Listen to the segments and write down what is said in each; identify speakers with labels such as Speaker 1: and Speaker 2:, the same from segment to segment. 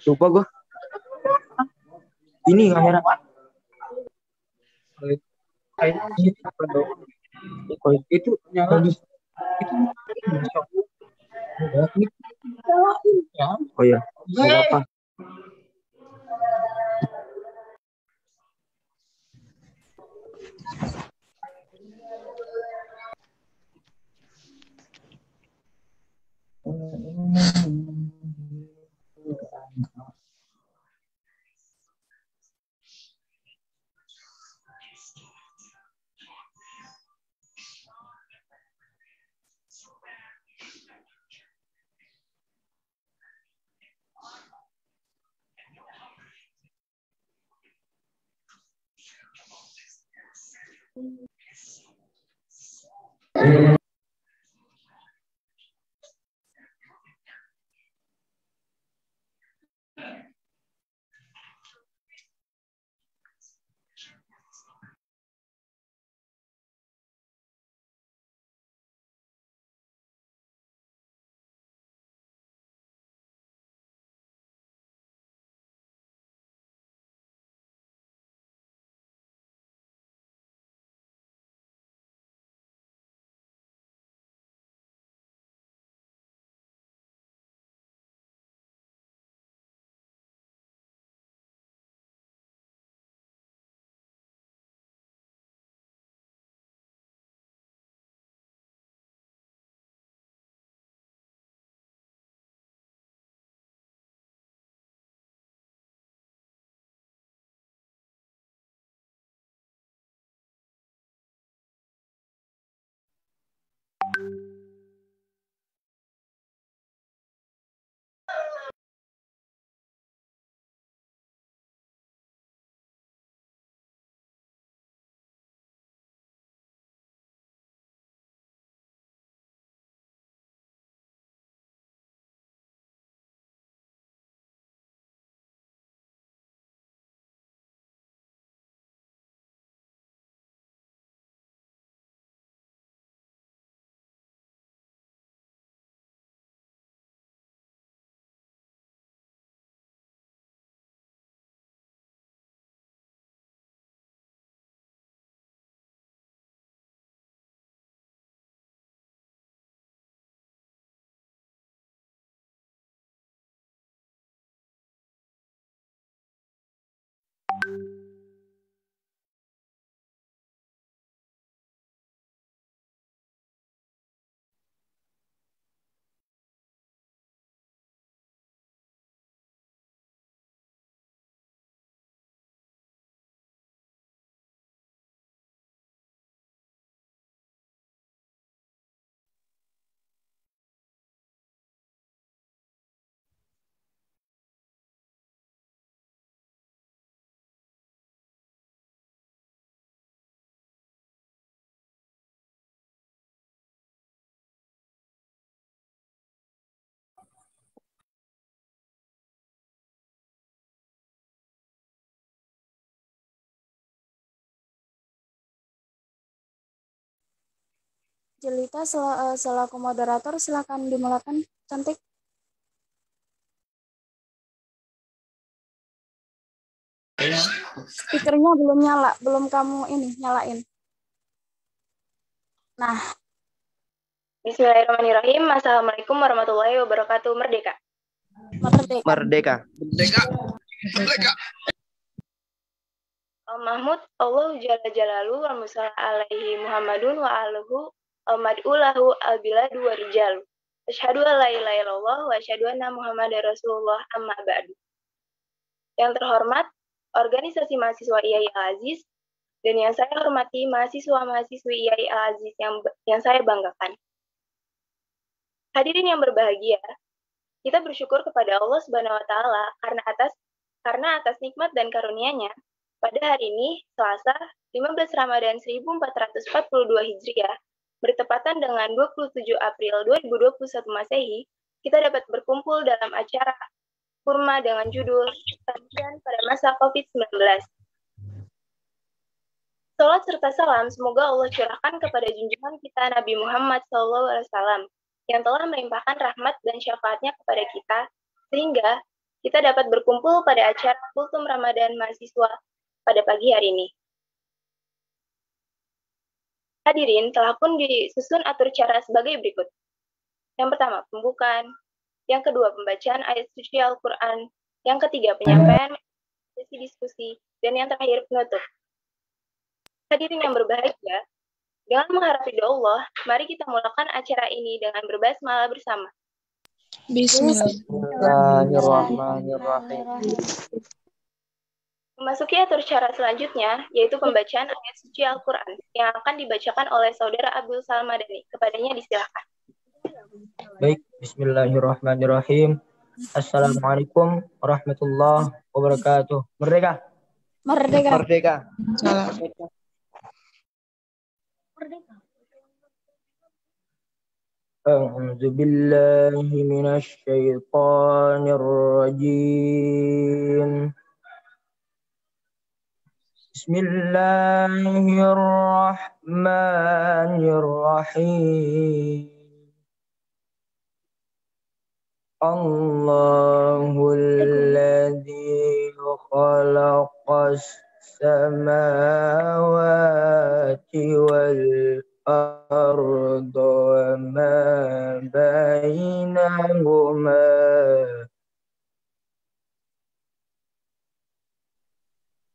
Speaker 1: Lupa gua. Ini kamera. Itu nyala. Itu oh ya, nggak apa.
Speaker 2: Jelita selaku moderator silakan dimulakan, cantik. Speakernya belum nyala, belum kamu ini nyalain. Nah,
Speaker 3: Bismillahirrahmanirrahim. Assalamualaikum warahmatullahi wabarakatuh. Merdeka.
Speaker 2: merdeka.
Speaker 1: Merdeka.
Speaker 4: Merdeka. Merdeka.
Speaker 3: Al-Mahmud Allahu Jalla Jalalu wa musalla alaihi Muhammadun wa aluhu al-mad'ulahu al-biladu wa rijalu. Asyhadu an la ilaha illallah wa asyhadu anna Muhammadar Rasulullah amma ba'du. Yang terhormat, organisasi mahasiswa IAI Al-Aziz, dan yang saya hormati mahasiswa-mahasiswi IAI Al-Aziz yang saya banggakan. Hadirin yang berbahagia, kita bersyukur kepada Allah Subhanahu wa taala karena atas nikmat dan karunia-Nya pada hari ini, Selasa, 15 Ramadan 1442 Hijriah, bertepatan dengan 27 April 2021 Masehi, kita dapat berkumpul dalam acara Kurma dengan judul Kajian pada Masa COVID-19. Salat serta salam semoga Allah curahkan kepada junjungan kita Nabi Muhammad SAW yang telah melimpahkan rahmat dan syafaatnya kepada kita, sehingga kita dapat berkumpul pada acara Kultum Ramadan mahasiswa pada pagi hari ini. Hadirin, telah pun disusun atur cara sebagai berikut. Yang pertama, pembukaan. Yang kedua, pembacaan ayat suci Al-Quran. Yang ketiga, penyampaian sesi diskusi. Dan yang terakhir, penutup. Hadirin yang berbahagia, dengan mengharap ridho Allah, mari kita mulakan acara ini dengan berbasmalah bersama.
Speaker 1: Bismillahirrahmanirrahim.
Speaker 3: Memasuki atur cara selanjutnya, yaitu pembacaan ayat suci Al-Quran yang akan dibacakan oleh Saudara Abdul Salmadani. Kepadanya disilakan.
Speaker 1: Baik, bismillahirrahmanirrahim. Assalamualaikum warahmatullahi wabarakatuh. Merdeka.
Speaker 2: Merdeka.
Speaker 5: Merdeka.
Speaker 6: Salam.
Speaker 1: A'udzu billahi minasy syaithanir rajim. Bismillahirrahmanirrahim. Allahul ladzi khalaqas samawati wal arda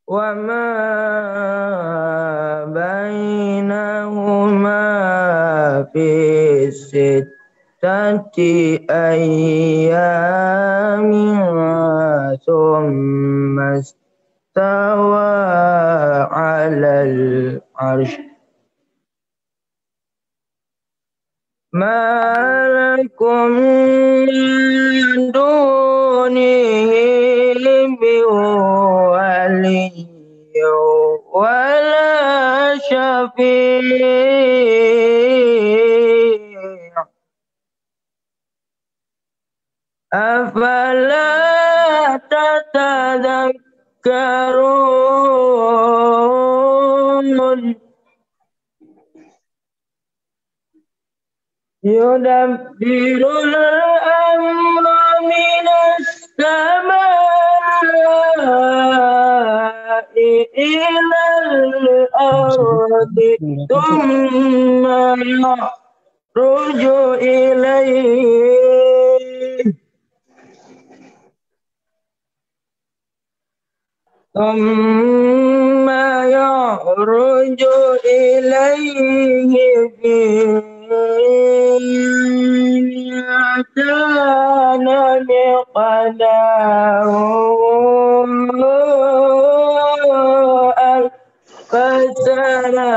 Speaker 1: wa ma bainahuma fi sittati ayyamin thumma istawa 'alal 'arsy. Ma lakum min dunihi min waliyyin wala syafi'. Afala tatadhakkarun. Yudabbirul amra minas samaa'i ilal ardi thumma ya'ruju ilayhi fi kana miqdaruhu alfasana.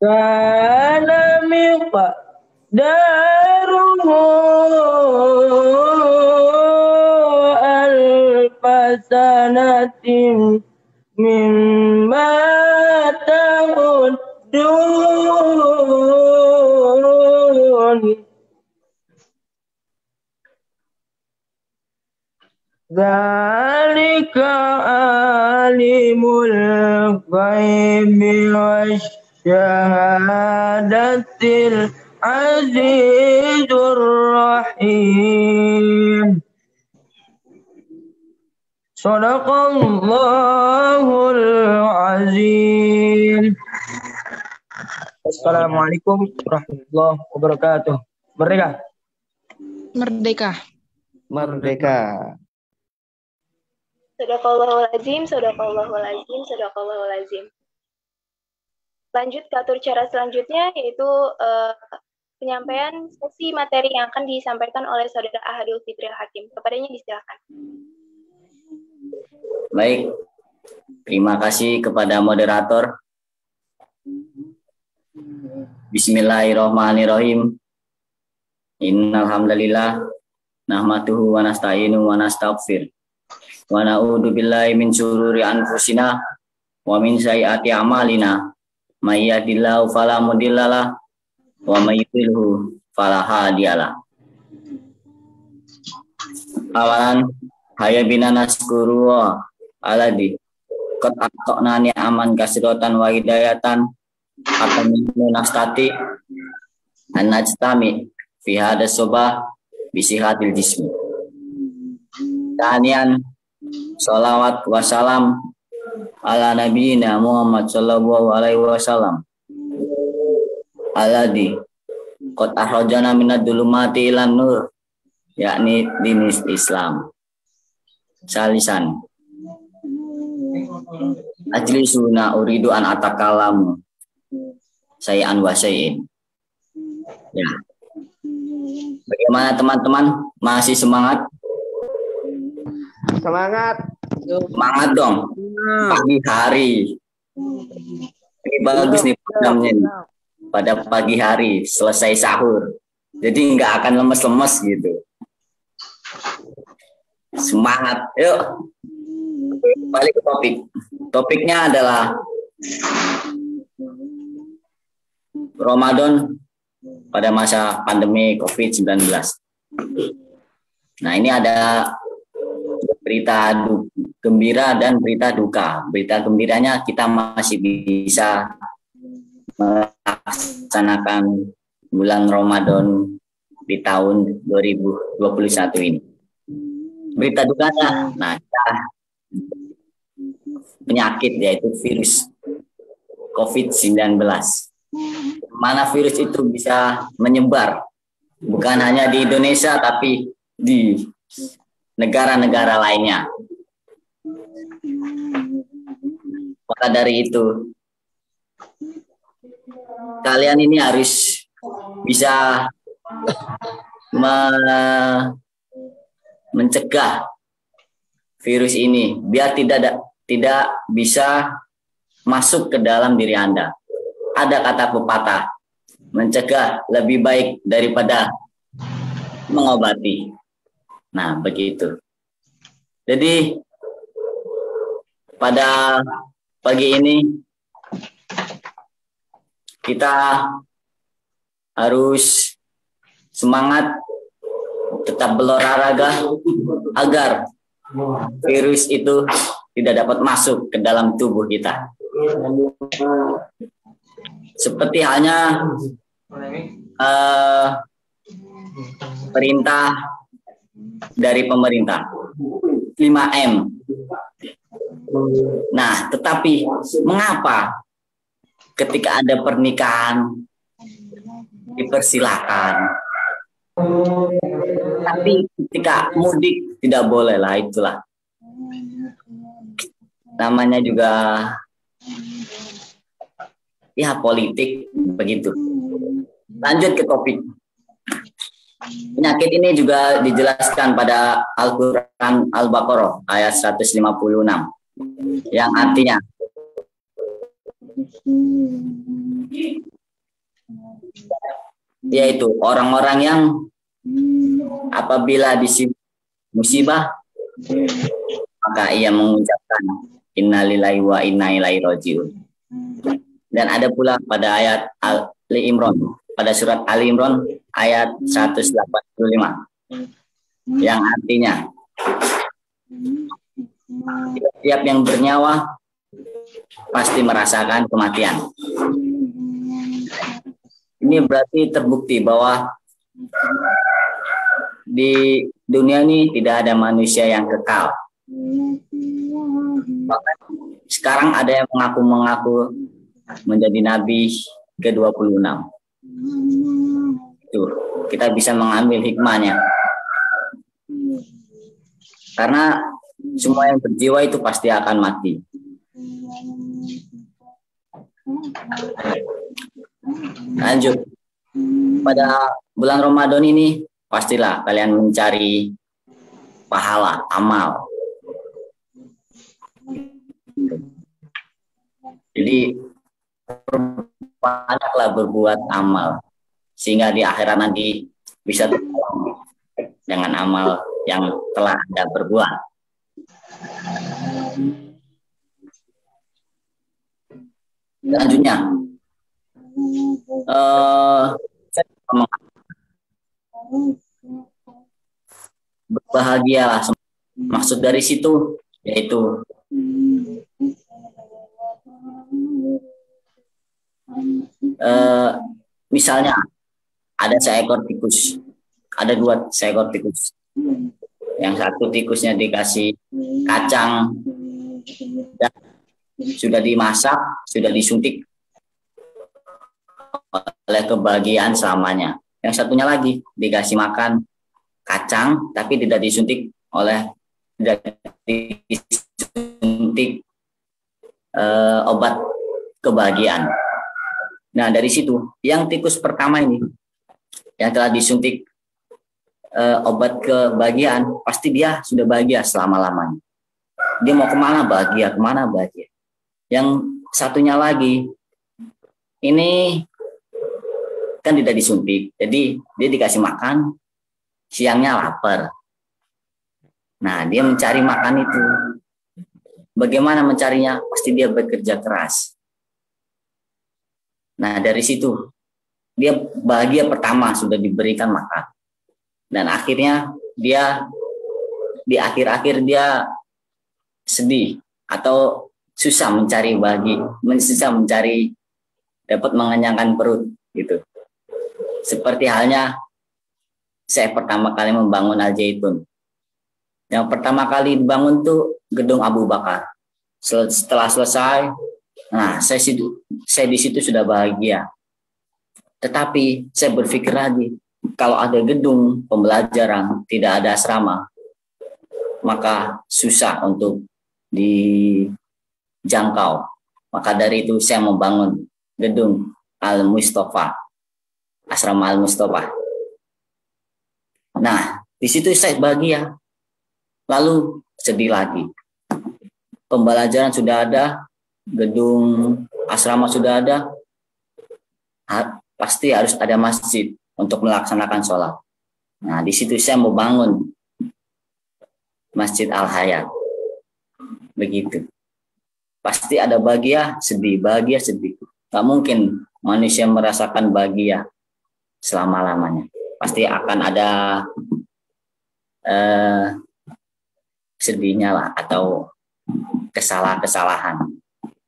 Speaker 1: Kana miqdaruhu alfasanatin mimma ta'uddun. Dzalika alimul ghaibi wasyahadatil azizur rahim. Shadaqallahul azim. Assalamualaikum warahmatullahi wabarakatuh. Merdeka.
Speaker 6: Merdeka.
Speaker 5: Merdeka.
Speaker 3: Shadaqallahul azim, shadaqallahul azim, shadaqallahul azim. Lanjut ke atur cara selanjutnya, yaitu penyampaian sesi materi yang akan disampaikan oleh Saudara Ahadul Fitril Hakim. Kepadanya disilakan.
Speaker 7: Baik, terima kasih kepada moderator. Bismillahirrahmanirrahim. Innal hamdalillah nahmaduhu wa nasta'inu wa nastaghfir wa na'udzu billahi min syururi anfusina wa min sayyiati a'malina. May yahdihillahu fala mudhillalah wa may yudhlilhu fala hadiyalah. Awalan haya bina naskuru aladi qad aqna ni'aman kasiratan wa hidayatan atau nastati an najtami fi hada sobah bisihatil jismi. Tanian salawat wassalam ala nabiyina Muhammad sallallahu alaihi wasallam alladzi qad akhrajana minad dhulumati ilan nur, yakni dinis Islam. Salisan ajlisuna uridu an atakallamu sayan wa sayin. Ya. Bagaimana teman-teman? Masih semangat?
Speaker 5: Semangat.
Speaker 7: Semangat dong. Pagi hari. Ini bagus nih programnya nih. Pada pagi hari selesai sahur. Jadi nggak akan lemes-lemes gitu. Semangat. Yuk. Balik ke topik. Topiknya adalah Ramadan pada masa pandemi COVID-19. Nah, ini ada berita gembira dan berita duka. Berita gembiranya kita masih bisa melaksanakan bulan Ramadan di tahun 2021 ini. Berita dukanya, nah, penyakit yaitu virus COVID-19. Mana virus itu bisa menyebar, bukan hanya di Indonesia tapi di negara-negara lainnya. Maka dari itu, kalian ini harus bisa mencegah virus ini biar tidak bisa masuk ke dalam diri Anda. Ada kata pepatah, mencegah lebih baik daripada mengobati. Nah, begitu. Jadi, pada pagi ini, kita harus semangat, tetap berolahraga, agar virus itu tidak dapat masuk ke dalam tubuh kita. Seperti halnya perintah dari pemerintah 5M. Nah, tetapi mengapa ketika ada pernikahan dipersilakan, tapi ketika mudik tidak boleh? Lah, itulah namanya juga ya politik begitu. Lanjut ke topik. Penyakit ini juga dijelaskan pada Al-Quran Al-Baqarah ayat 156 yang artinya yaitu orang-orang yang apabila musibah maka ia mengucapkan innalillahi wa inna ilaihi rajiun. Dan ada pula pada ayat Ali Imran, pada surat Ali Imran ayat 185 yang artinya setiap yang bernyawa pasti merasakan kematian. Ini berarti terbukti bahwa di dunia ini tidak ada manusia yang kekal. Bahkan sekarang ada yang mengaku menjadi nabi ke-26. Itu kita bisa mengambil hikmahnya. Karena semua yang berjiwa itu pasti akan mati. Lanjut. Pada bulan Ramadan ini pastilah kalian mencari pahala, amal. Jadi banyaklah berbuat amal sehingga di akhirat nanti bisa tertolong dengan amal yang telah Anda berbuat. Selanjutnya, berbahagialah. Maksud dari situ yaitu misalnya ada seekor tikus. Ada 2 seekor tikus. Yang satu tikusnya dikasih kacang, sudah dimasak, sudah disuntik oleh kebahagiaan selamanya. Yang satunya lagi dikasih makan kacang, tapi tidak disuntik obat kebahagiaan. Nah, dari situ, yang tikus pertama ini, yang telah disuntik obat kebahagiaan, pasti dia sudah bahagia selama-lamanya. Dia mau kemana bahagia, kemana bahagia. Yang satunya lagi, ini kan tidak disuntik, jadi dia dikasih makan, siangnya lapar. Nah, dia mencari makan itu. Bagaimana mencarinya? Pasti dia bekerja keras. Nah, dari situ, dia bahagia pertama sudah diberikan makan. Dan akhirnya dia di akhir-akhir dia sedih atau susah mencari dapat mengenyangkan perut gitu. Seperti halnya saya pertama kali membangun Al Zaitun. Yang pertama kali dibangun tuh gedung Abu Bakar. Setelah selesai, nah saya di situ sudah bahagia. Tetapi saya berpikir lagi, kalau ada gedung pembelajaran, tidak ada asrama, maka susah untuk dijangkau. Maka dari itu saya membangun gedung Al-Mustafa, asrama Al-Mustafa. Nah, di situ saya bahagia. Lalu sedih lagi. Pembelajaran sudah ada, gedung asrama sudah ada, pasti harus ada masjid untuk melaksanakan sholat. Nah, di situ saya mau bangun Masjid Al-Hayat. Begitu. Pasti ada bahagia, sedih. Gak mungkin manusia merasakan bahagia selama-lamanya. Pasti akan ada sedihnya lah, atau kesalahan.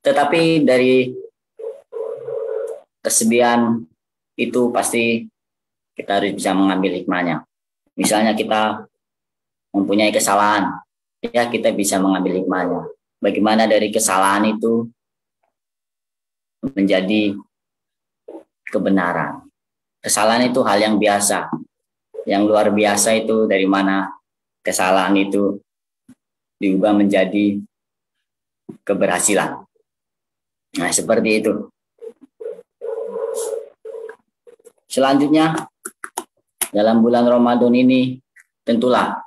Speaker 7: Tetapi dari kesedihan itu pasti kita harus bisa mengambil hikmahnya. Misalnya kita mempunyai kesalahan, ya kita bisa mengambil hikmahnya. Bagaimana dari kesalahan itu menjadi kebenaran. Kesalahan itu hal yang biasa. Yang luar biasa itu dari mana kesalahan itu diubah menjadi keberhasilan. Nah, seperti itu. Selanjutnya, dalam bulan Ramadan ini tentulah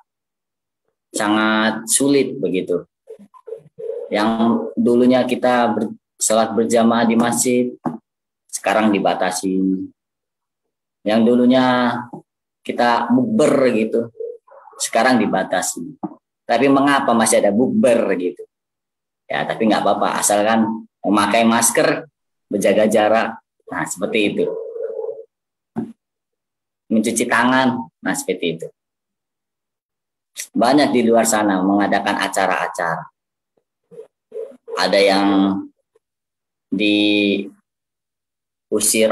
Speaker 7: sangat sulit begitu. Yang dulunya kita sholat berjamaah di masjid, sekarang dibatasi. Yang dulunya kita bukber gitu, sekarang dibatasi. Tapi mengapa masih ada bukber gitu? Ya, tapi nggak apa-apa, asalkan memakai masker, berjaga jarak. Nah, seperti itu. Mencuci tangan, nah seperti itu. Banyak di luar sana mengadakan acara-acara. Ada yang diusir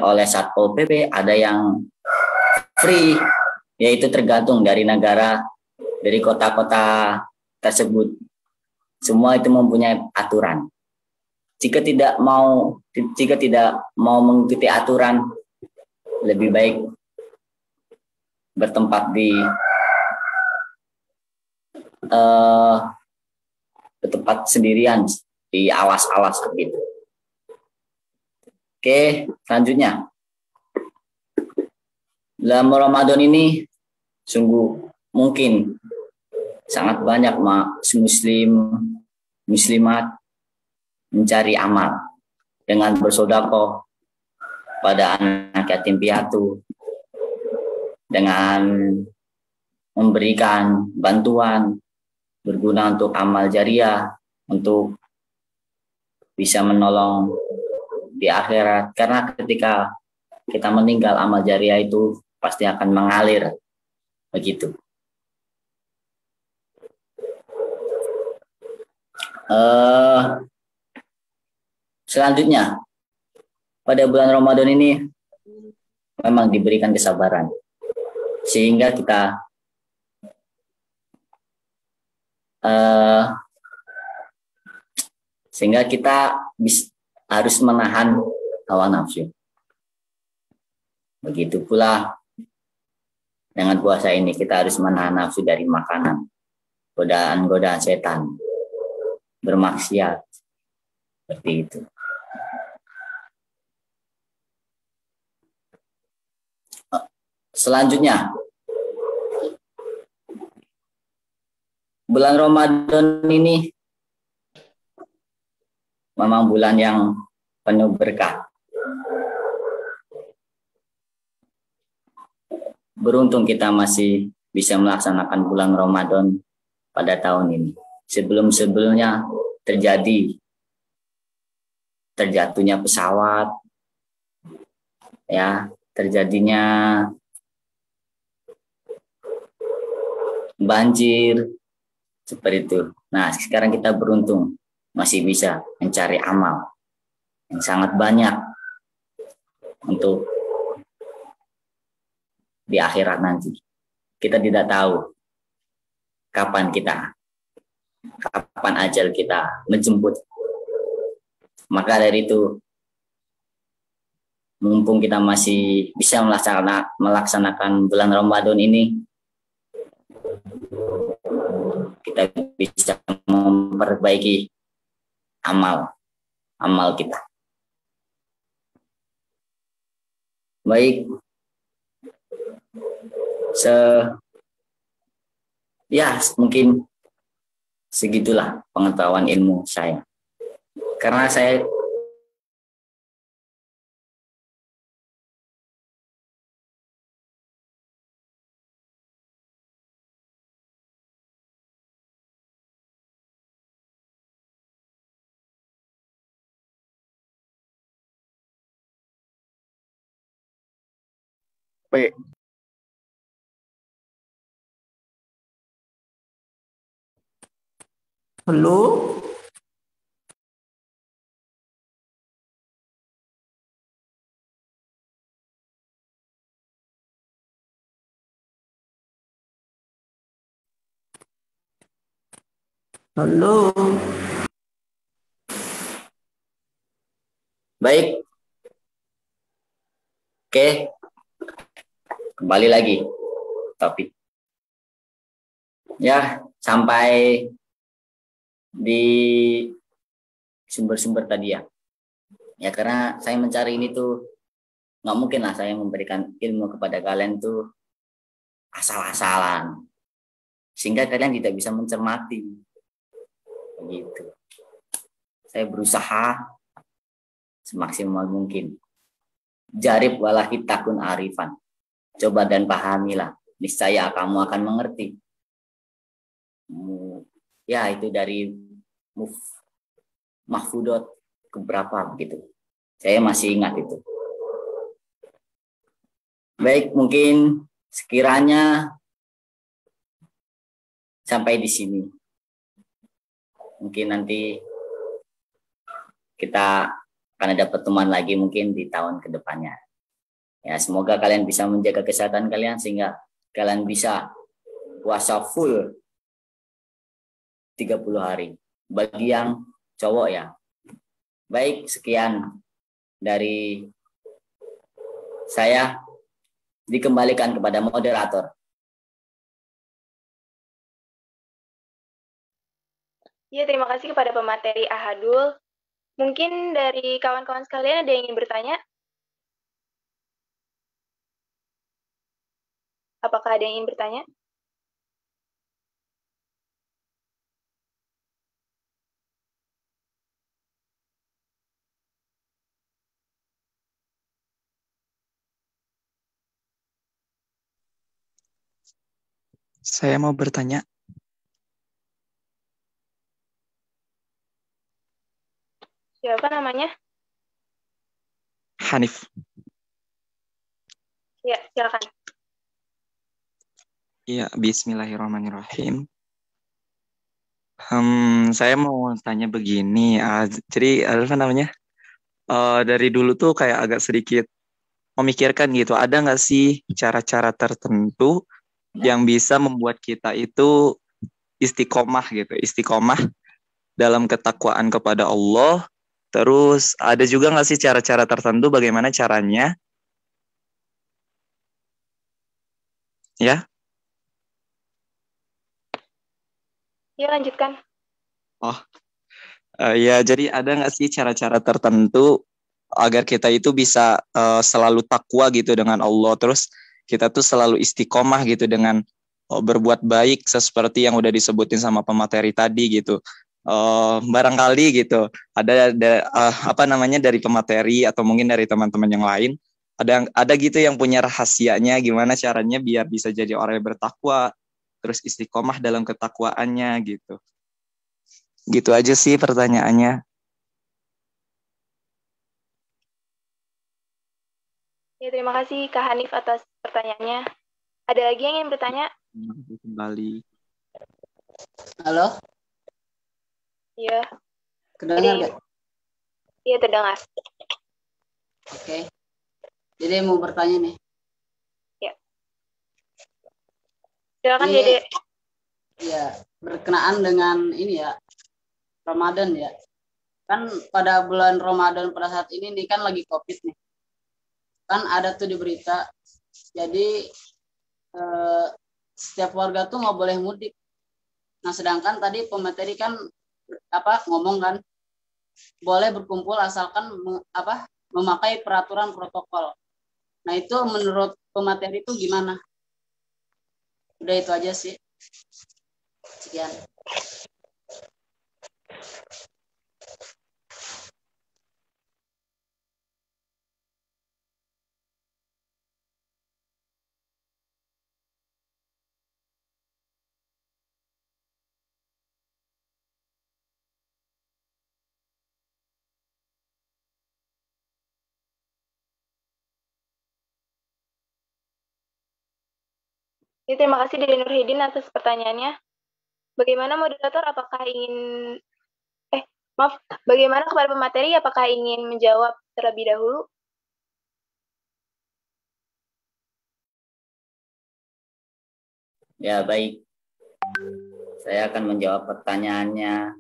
Speaker 7: oleh Satpol PP, ada yang free, yaitu tergantung dari negara, dari kota-kota tersebut. Semua itu mempunyai aturan. Jika tidak mau mengikuti aturan, lebih baik bertempat di bertempat sendirian di alas-alas begitu. Oke, selanjutnya. Dalam Ramadan ini sungguh mungkin sangat banyak muslimat mencari amal dengan bersedekah pada anak yatim piatu, dengan memberikan bantuan berguna untuk amal jariah, untuk bisa menolong di akhirat. Karena ketika kita meninggal, amal jariah itu pasti akan mengalir begitu. Selanjutnya, pada bulan Ramadan ini memang diberikan kesabaran sehingga kita harus menahan hawa nafsu. Begitu pula dengan puasa ini kita harus menahan nafsu dari makanan, godaan-godaan setan, bermaksiat, seperti itu. Selanjutnya, bulan Ramadan ini memang bulan yang penuh berkah. Beruntung kita masih bisa melaksanakan bulan Ramadan pada tahun ini. Sebelum-sebelumnya terjatuhnya pesawat, ya, terjadinya banjir, seperti itu. Nah, sekarang kita beruntung masih bisa mencari amal yang sangat banyak untuk di akhirat nanti. Kita tidak tahu kapan ajal kita menjemput. Maka dari itu, mumpung kita masih bisa melaksanakan bulan Ramadan ini, kita bisa memperbaiki amal kita. Baik, mungkin segitulah pengetahuan ilmu saya. Karena saya
Speaker 5: P.
Speaker 1: Halo? Halo?
Speaker 7: baik. Oke. Kembali lagi topik. Ya, sampai di sumber-sumber tadi ya. Ya, karena saya mencari ini tuh nggak mungkin lah saya memberikan ilmu kepada kalian tuh asal-asalan, sehingga kalian tidak bisa mencermati. Begitu. Saya berusaha semaksimal mungkin. Jarib walahi takun arifan. Coba dan pahamilah, niscaya kamu akan mengerti. Ya, itu dari Mahfudot keberapa begitu. Saya masih ingat itu. Baik, mungkin sekiranya sampai di sini. Mungkin nanti kita akan ada pertemuan lagi mungkin di tahun kedepannya. Ya, semoga kalian bisa menjaga kesehatan kalian sehingga kalian bisa puasa full 30 hari. Bagi yang cowok ya. Baik, sekian dari saya. Dikembalikan kepada moderator.
Speaker 3: Ya, terima kasih kepada pemateri Ahadul. Mungkin dari kawan-kawan sekalian ada yang ingin bertanya? Apakah ada yang ingin bertanya?
Speaker 6: Saya mau bertanya.
Speaker 3: Siapa namanya?
Speaker 6: Hanif.
Speaker 3: Ya, silakan.
Speaker 6: Iya, bismillahirrahmanirrahim. Saya mau tanya begini. Jadi apa namanya? Dari dulu tuh kayak agak sedikit memikirkan gitu, ada nggak sih cara-cara tertentu yang bisa membuat kita itu istiqomah gitu, istiqomah dalam ketakwaan kepada Allah. Terus ada juga nggak sih cara-cara tertentu bagaimana caranya? Ya,
Speaker 3: Ya, lanjutkan.
Speaker 6: ya jadi ada nggak sih cara-cara tertentu agar kita itu bisa selalu takwa gitu dengan Allah, terus kita tuh selalu istiqomah gitu dengan berbuat baik seperti yang udah disebutin sama pemateri tadi gitu. Barangkali gitu apa namanya dari pemateri atau mungkin dari teman-teman yang lain ada gitu yang punya rahasianya gimana caranya biar bisa jadi orang yang bertakwa terus istiqomah dalam ketakwaannya gitu. Gitu aja sih pertanyaannya.
Speaker 3: Ya, terima kasih Kak Hanif atas pertanyaannya. Ada lagi yang ingin bertanya?
Speaker 6: Kembali.
Speaker 8: Halo,
Speaker 3: Iya.
Speaker 8: kedengar
Speaker 3: Jadi-
Speaker 8: nggak?
Speaker 3: Iya, terdengar.
Speaker 8: Oke. Jadi mau bertanya nih.
Speaker 3: Silakan,
Speaker 8: Iya.
Speaker 3: Dede.
Speaker 8: Ya, berkenaan dengan ini ya, Ramadan ya. Kan pada bulan Ramadan pada saat ini nih kan lagi COVID nih. Kan ada tuh di berita. Jadi setiap warga tuh nggak boleh mudik. Nah, sedangkan tadi pemateri kan ngomong kan boleh berkumpul asalkan memakai peraturan protokol. Nah, itu menurut pemateri itu gimana? Udah itu aja sih. Sekian.
Speaker 3: Ya, terima kasih Dede Nurhidin atas pertanyaannya. Bagaimana moderator bagaimana kepada pemateri apakah ingin menjawab terlebih dahulu?
Speaker 7: Ya, baik. Saya akan menjawab pertanyaannya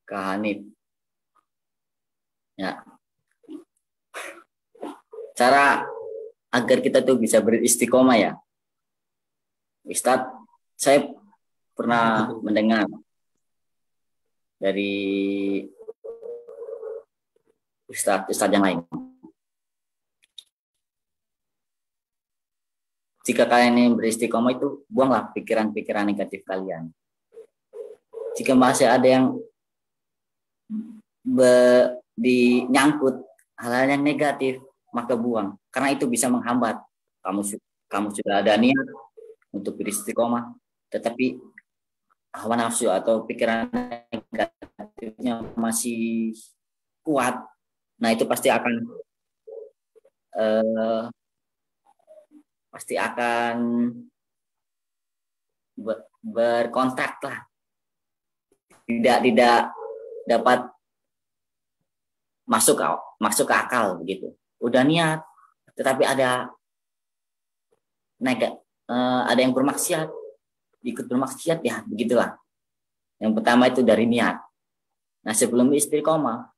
Speaker 7: Kak Hanif. Ya. Cara agar kita tuh bisa beristiqomah ya. Ustadz, saya pernah mendengar dari Ustadz yang lain. Jika kalian ingin beristiqomah itu, buanglah pikiran-pikiran negatif kalian. Jika masih ada yang dinyangkut hal-hal yang negatif, maka buang. Karena itu bisa menghambat. Kamu sudah ada niat untuk beristiqomah, tetapi hawa nafsu atau pikiran negatifnya masih kuat. Nah, itu pasti akan berkontak lah, tidak dapat masuk ke akal begitu. Udah niat, tetapi ada yang bermaksiat, ikut bermaksiat ya begitulah. Yang pertama itu dari niat. Nah, sebelum istiqomah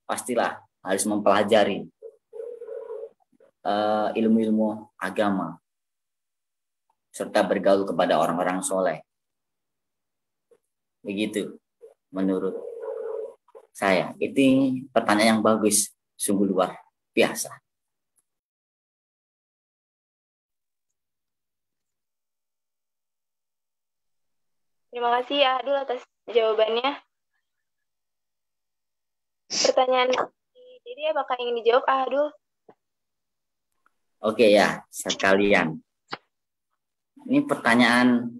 Speaker 7: pastilah harus mempelajari ilmu-ilmu agama serta bergaul kepada orang-orang soleh. Begitu menurut saya. Itu pertanyaan yang bagus, sungguh luar biasa.
Speaker 3: Terima kasih ya Adul atas jawabannya. Pertanyaan jadi apakah ingin dijawab Adul?
Speaker 7: Oke ya, sekalian. Ini pertanyaan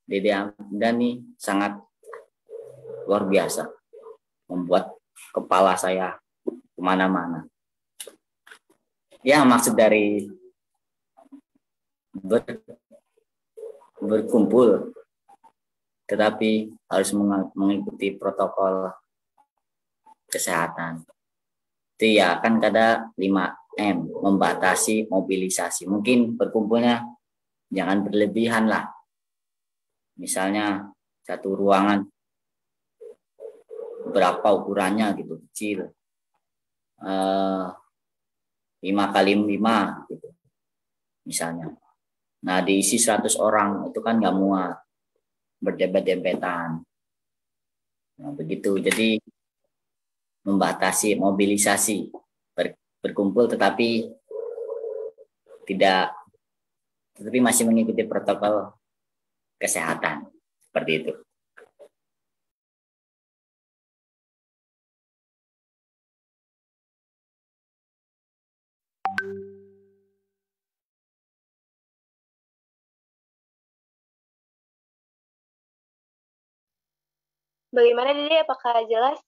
Speaker 7: Dede Hamdani sangat luar biasa. Membuat kepala saya kemana-mana. Ya, maksud dari berkumpul, tetapi harus mengikuti protokol kesehatan. Itu ya kan ada 5M, membatasi mobilisasi. Mungkin berkumpulnya jangan berlebihan lah. Misalnya satu ruangan berapa ukurannya gitu, kecil. 5x5 gitu misalnya. Nah diisi 100 orang itu kan nggak muat, berdempet-dempetan. Nah, begitu. Jadi membatasi mobilisasi, berkumpul tetapi masih mengikuti protokol kesehatan seperti itu.
Speaker 3: Bagaimana Dede, apakah jelas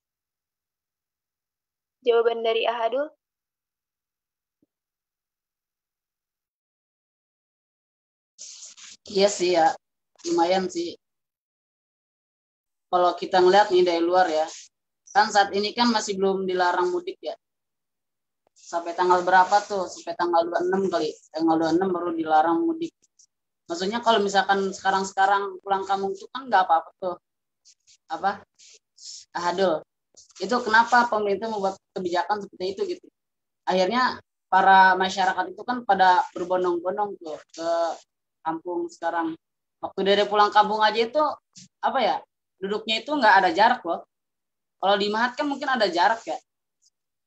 Speaker 3: jawaban dari Ahadul?
Speaker 8: Iya sih ya, lumayan sih. Kalau kita ngeliat nih dari luar ya, kan saat ini kan masih belum dilarang mudik ya. Sampai tanggal berapa tuh? Sampai tanggal 26 kali. Tanggal 26 baru dilarang mudik. Maksudnya kalau misalkan sekarang pulang kampung itu kan nggak apa-apa tuh. Apa? Ahadul. Itu kenapa pemerintah membuat kebijakan seperti itu gitu. Akhirnya para masyarakat itu kan pada berbondong-bondong tuh ke kampung sekarang. Waktu dari pulang kampung aja itu apa ya? Duduknya itu nggak ada jarak loh. Kalau di Mahat kan mungkin ada jarak ya.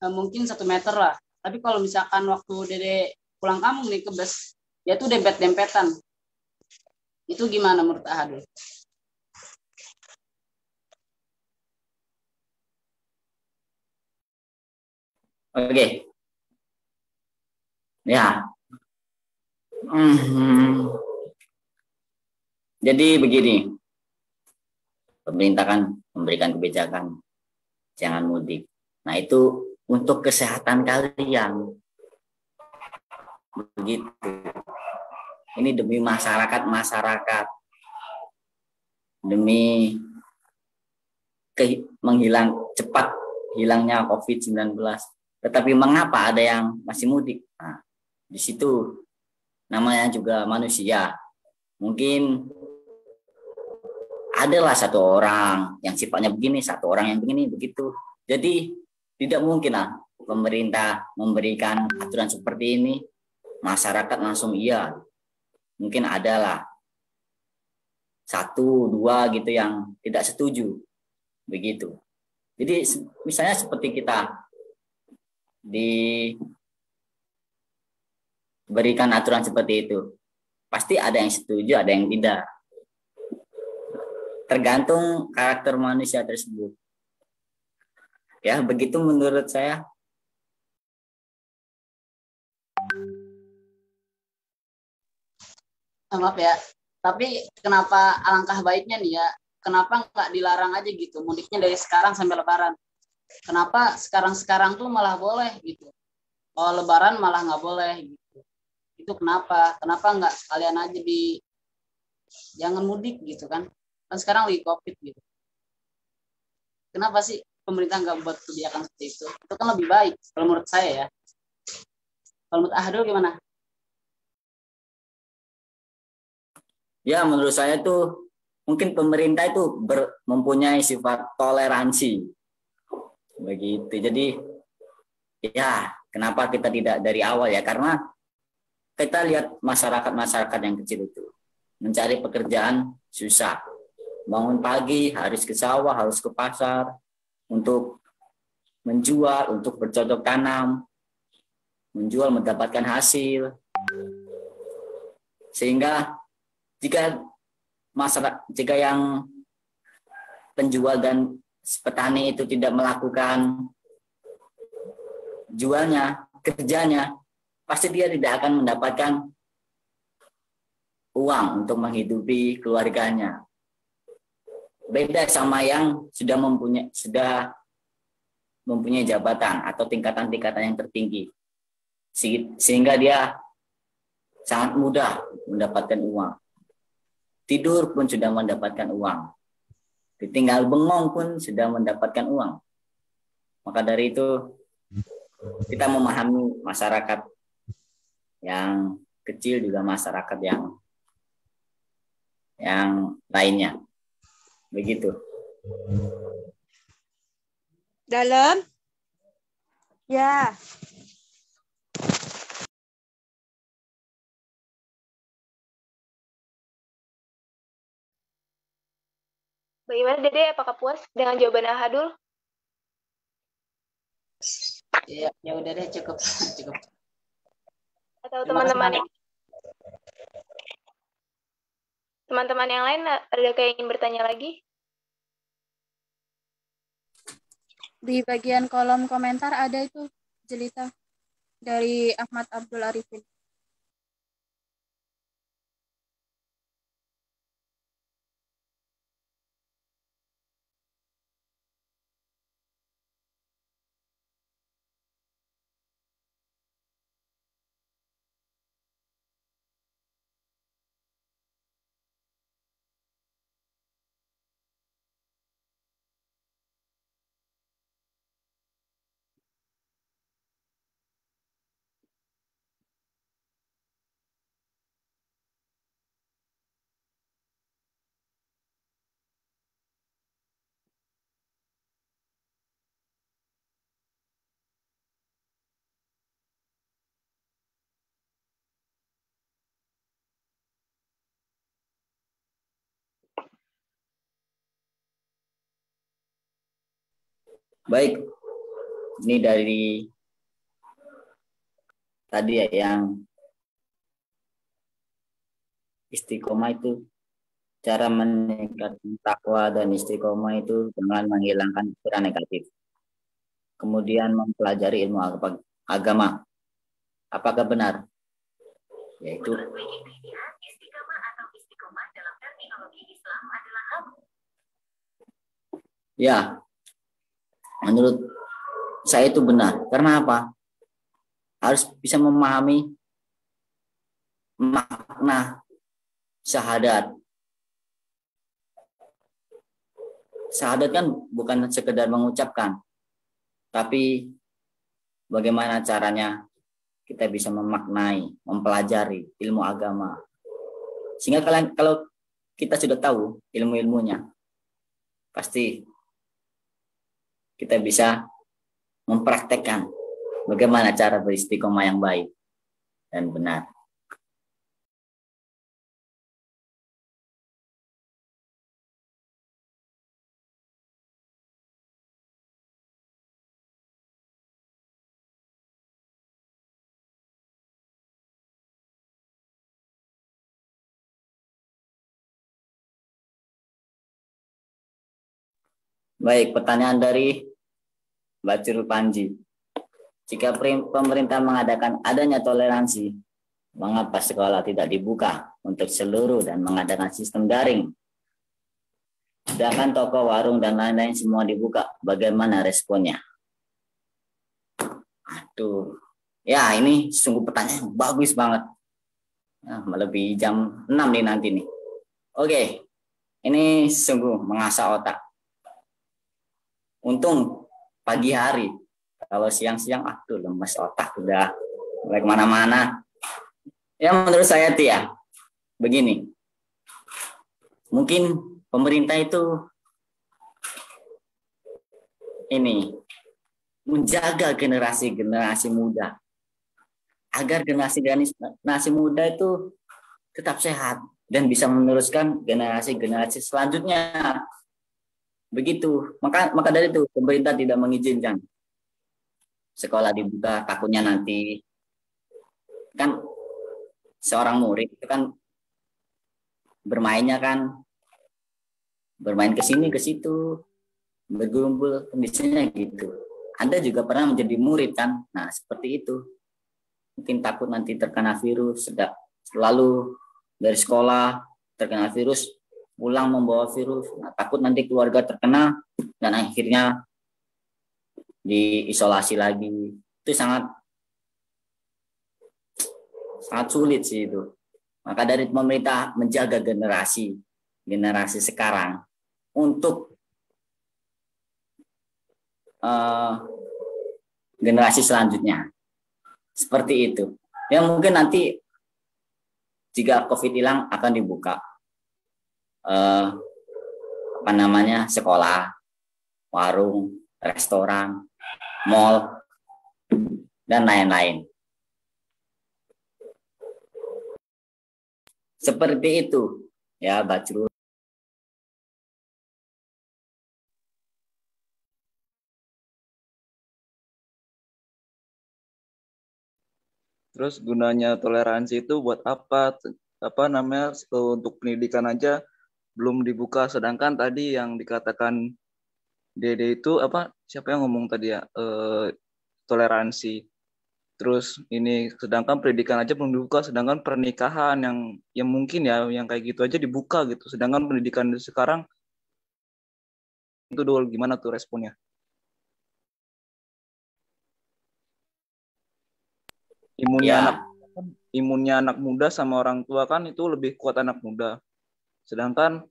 Speaker 8: Mungkin 1 meter lah. Tapi kalau misalkan waktu Dede pulang kampung nih ke bus, ya itu dempet-dempetan. Itu gimana menurut Ahadul?
Speaker 7: Oke. Ya. Jadi begini. Pemerintah kan memberikan kebijakan jangan mudik. Nah, itu untuk kesehatan kalian. Begitu. Ini demi masyarakat. Demi cepat hilangnya COVID-19. Tetapi mengapa ada yang masih mudik? Nah, di situ namanya juga manusia. Mungkin adalah 1 orang yang sifatnya begini, 1 orang yang begini, begitu. Jadi tidak mungkin lah pemerintah memberikan aturan seperti ini, masyarakat langsung iya. Mungkin adalah 1, 2 gitu yang tidak setuju, begitu. Jadi misalnya seperti kita diberikan aturan seperti itu, pasti ada yang setuju, ada yang tidak. Tergantung karakter manusia tersebut. Ya, begitu menurut saya.
Speaker 8: Maaf ya, tapi kenapa alangkah baiknya nih ya, kenapa nggak dilarang aja gitu, mudiknya dari sekarang sampai Lebaran? Kenapa sekarang tuh malah boleh gitu? Kalau Lebaran malah nggak boleh gitu. Itu kenapa? Kenapa nggak sekalian aja jangan mudik gitu kan? Kan sekarang lagi COVID gitu. Kenapa sih pemerintah nggak buat kebijakan seperti itu? Itu kan lebih baik kalau menurut saya ya. Kalau menurut Ahadul gimana?
Speaker 7: Ya, menurut saya tuh mungkin pemerintah itu mempunyai sifat toleransi. Begitu. Jadi ya, kenapa kita tidak dari awal ya? Karena kita lihat masyarakat yang kecil itu mencari pekerjaan susah. Bangun pagi harus ke sawah, harus ke pasar untuk menjual, untuk bercocok tanam, menjual, mendapatkan hasil. Sehingga jika yang penjual dan petani itu tidak melakukan kerjanya, pasti dia tidak akan mendapatkan uang untuk menghidupi keluarganya. Beda sama yang sudah mempunyai jabatan atau tingkatan-tingkatan yang tertinggi. Sehingga dia sangat mudah mendapatkan uang. Tidur pun sudah mendapatkan uang. Ditinggal bengong pun sudah mendapatkan uang. Maka dari itu kita memahami masyarakat yang kecil juga masyarakat yang lainnya. Begitu.
Speaker 9: Dalam?
Speaker 2: Ya.
Speaker 3: Bagaimana Dede? Apakah puas dengan jawaban Ahadul?
Speaker 8: Ya, ya udah deh cukup cukup.
Speaker 3: Atau
Speaker 8: Terima kasih.
Speaker 3: teman-teman yang lain ada yang ingin bertanya lagi?
Speaker 2: Di bagian kolom komentar ada itu jelita dari Ahmad Abdul Arifin.
Speaker 7: Baik, ini dari tadi ya yang istiqomah itu, cara meningkatkan takwa dan istiqomah itu dengan menghilangkan pikiran negatif. Kemudian mempelajari ilmu agama. Apakah benar? Yaitu ya, menurut saya itu benar. Karena apa? Harus bisa memahami makna syahadat. Syahadat kan bukan sekedar mengucapkan, tapi bagaimana caranya kita bisa memaknai, mempelajari ilmu agama. Sehingga kalau kita sudah tahu ilmu-ilmunya, pasti kita bisa mempraktekkan bagaimana cara beristiqomah yang baik dan benar. Baik, pertanyaan dari Mbak Cirul Panji. Jika pemerintah mengadakan adanya toleransi, mengapa sekolah tidak dibuka untuk seluruh dan mengadakan sistem daring? Sedangkan toko, warung, dan lain-lain semua dibuka. Bagaimana responnya? Aduh, ya ini sungguh pertanyaan bagus banget. Nah, melebihi jam 6 nih nanti nih. Oke, ini sungguh mengasah otak. Untung pagi hari, kalau siang-siang, aduh lemes otak udah mulai kemana-mana. Ya menurut saya Tia, begini, mungkin pemerintah itu ini menjaga generasi muda, agar generasi muda itu tetap sehat dan bisa meneruskan generasi selanjutnya. Begitu, maka dari itu pemerintah tidak mengizinkan sekolah dibuka, takutnya nanti kan seorang murid itu kan bermain ke sini ke situ, berkumpul, kondisinya gitu. Anda juga pernah menjadi murid kan? Nah seperti itu, mungkin takut nanti terkena virus, selalu dari sekolah terkena virus, pulang membawa virus, nah, takut nanti keluarga terkena dan akhirnya diisolasi lagi. Itu sangat sulit sih itu. Maka dari pemerintah menjaga generasi sekarang untuk generasi selanjutnya. Seperti itu. Yang mungkin nanti jika COVID hilang akan dibuka sekolah, warung, restoran, mall, dan lain-lain. Seperti itu ya, Bacrul.
Speaker 6: Terus gunanya toleransi itu buat apa? Apa namanya, untuk pendidikan aja belum dibuka, sedangkan tadi yang dikatakan Dede itu apa? Siapa yang ngomong tadi ya? Toleransi. Terus ini sedangkan pendidikan aja belum dibuka, sedangkan pernikahan yang mungkin ya yang kayak gitu aja dibuka gitu. Sedangkan pendidikan sekarang itu dulu gimana tuh responnya? Imunnya anak muda sama orang tua kan itu lebih kuat anak muda. Sedangkan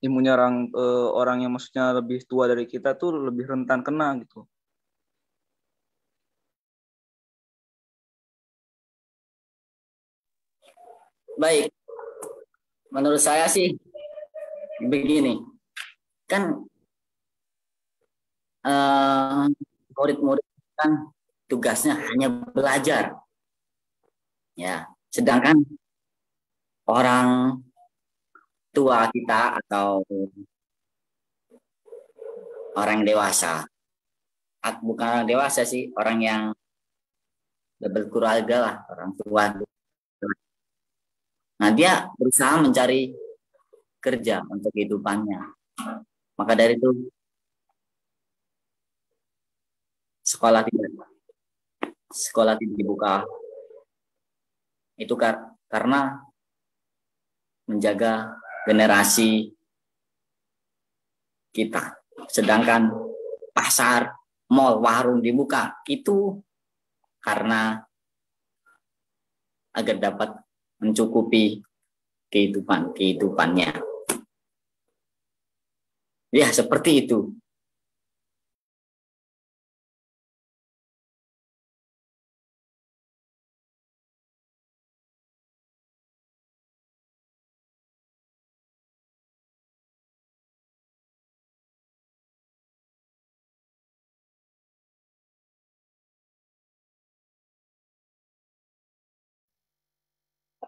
Speaker 6: imunnya orang yang maksudnya lebih tua dari kita tuh lebih rentan kena gitu.
Speaker 7: Baik, menurut saya sih begini, kan murid-murid kan tugasnya hanya belajar, ya. Sedangkan orang tua kita atau orang dewasa, bukan orang dewasa sih, orang yang berkeluarga lah, orang tua. Nah, dia berusaha mencari kerja untuk kehidupannya. Maka dari itu sekolah tidak dibuka. Itu karena menjaga generasi kita. Sedangkan pasar, mall, warung dibuka itu karena agar dapat mencukupi kehidupannya. Ya, seperti itu.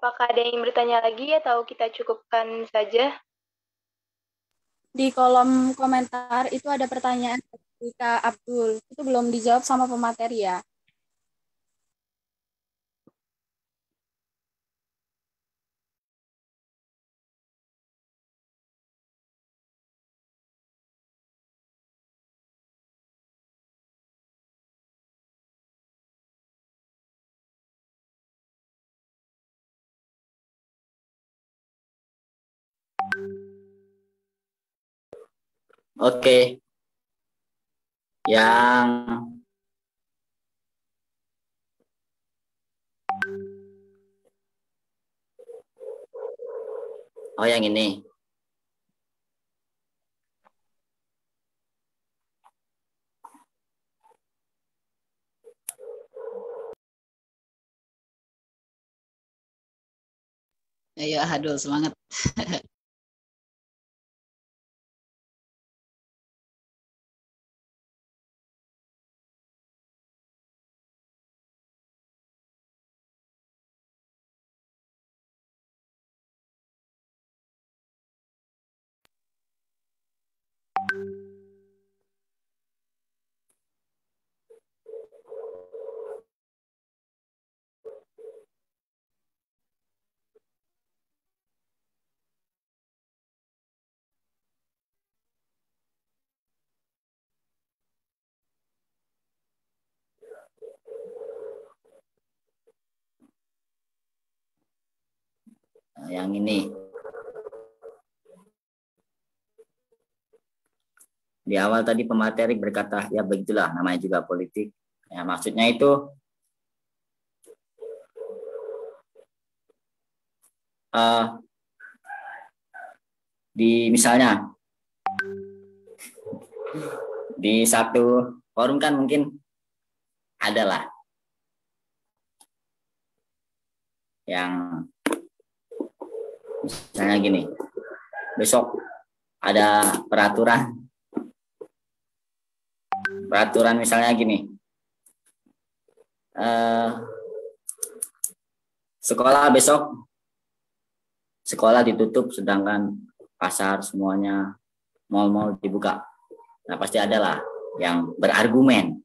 Speaker 3: Apakah ada yang ingin bertanya lagi atau kita cukupkan saja?
Speaker 2: Di kolom komentar itu ada pertanyaan dari Kak Abdul. Itu belum dijawab sama pemateri ya.
Speaker 7: Oke. Yang ini.
Speaker 8: Ayo, Hadul, semangat.
Speaker 7: Yang ini. Di awal tadi pemateri berkata, ya begitulah, namanya juga politik. Ya, maksudnya itu misalnya di satu forum kan mungkin adalah yang misalnya gini, besok ada peraturan misalnya gini, sekolah ditutup sedangkan pasar semuanya, mal-mal dibuka. Nah pasti adalah yang berargumen,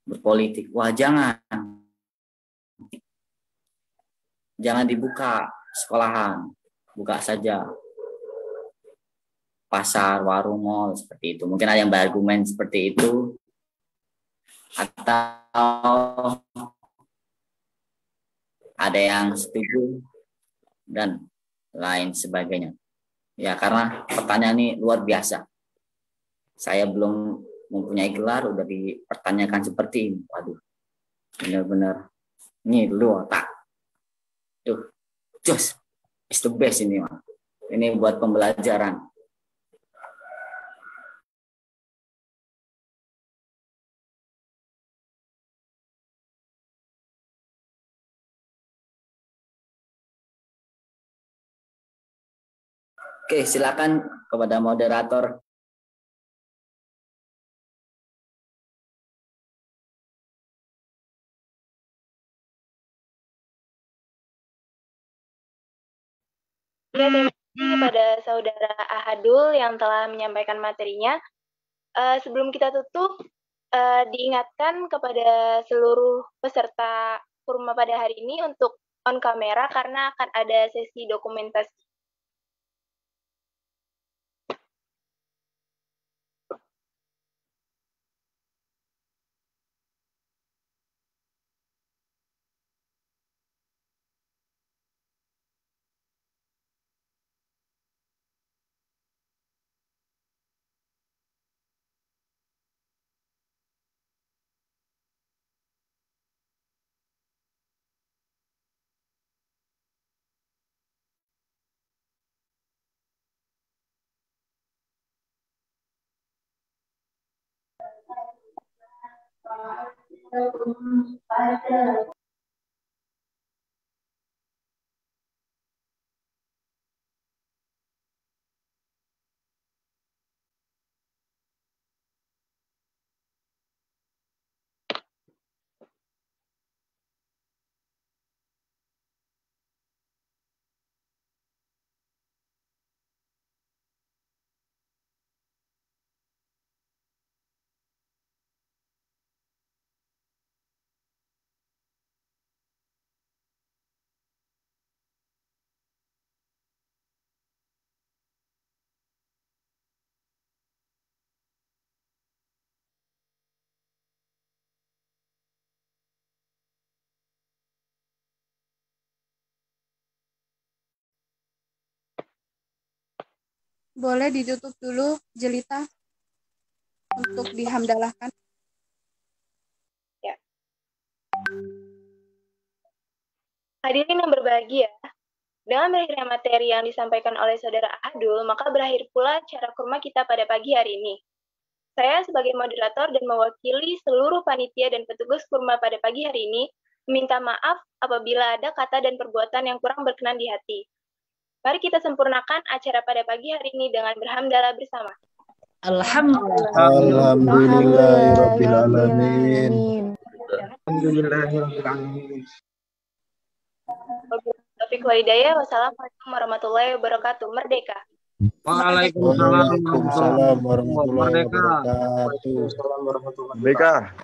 Speaker 7: berpolitik, wah jangan dibuka sekolahan, buka saja pasar, warung, mal, seperti itu. Mungkin ada yang berargumen seperti itu, atau ada yang setuju dan lain sebagainya. Ya, karena pertanyaan ini luar biasa. Saya belum mempunyai gelar udah dipertanyakan seperti ini. Waduh, benar-benar ini lu otak. Tuh, just it's the best ini, Mas. Ini buat pembelajaran. Oke, silakan kepada moderator.
Speaker 3: Ya, terima kasih kepada saudara Ahadul yang telah menyampaikan materinya. Sebelum kita tutup, diingatkan kepada seluruh peserta kurma pada hari ini untuk on kamera karena akan ada sesi dokumentasi.
Speaker 2: Boleh ditutup dulu, Jelita, untuk dihamdalahkan.
Speaker 3: Ya. Hadirin yang berbahagia, dengan berakhirnya materi yang disampaikan oleh saudara Adul, maka berakhir pula acara kurma kita pada pagi hari ini. Saya sebagai moderator dan mewakili seluruh panitia dan petugas kurma pada pagi hari ini, meminta maaf apabila ada kata dan perbuatan yang kurang berkenan di hati. Mari kita sempurnakan acara pada pagi hari ini dengan berhamdalah bersama.
Speaker 10: Alhamdulillahirrabbilalamin.
Speaker 3: Taufiq wal hidayah. Wassalamualaikum warahmatullahi wabarakatuh. Merdeka.
Speaker 10: Waalaikumsalam warahmatullahi wabarakatuh.
Speaker 4: Merdeka.